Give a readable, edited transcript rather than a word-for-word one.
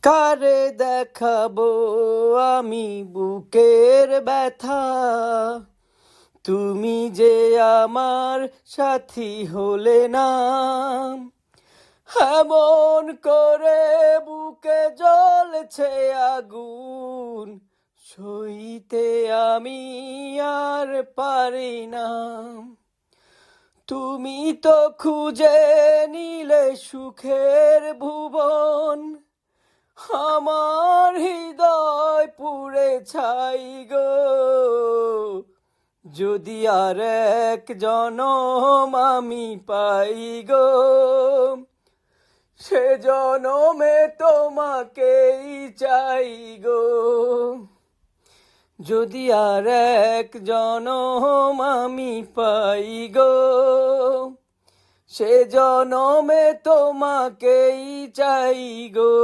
কারে দেখাবো আমি বুকের ব্যথা, তুমি যে আমার সাথী হলে না। এমন করে বুকে জ্বলছে আগুন, সইতে আমি আর পারি না। তুমি তো খুঁজে নিলে সুখের ভুবন, আমার হৃদয় পুড়ে ছাই গো। যদি আর এক জনম আমি পাই গো, সে জনমে তোমাকেই চাই গো। যদি আর এক জনম আমি পাই গো, সে জনমে তোমাকেই চাই গো।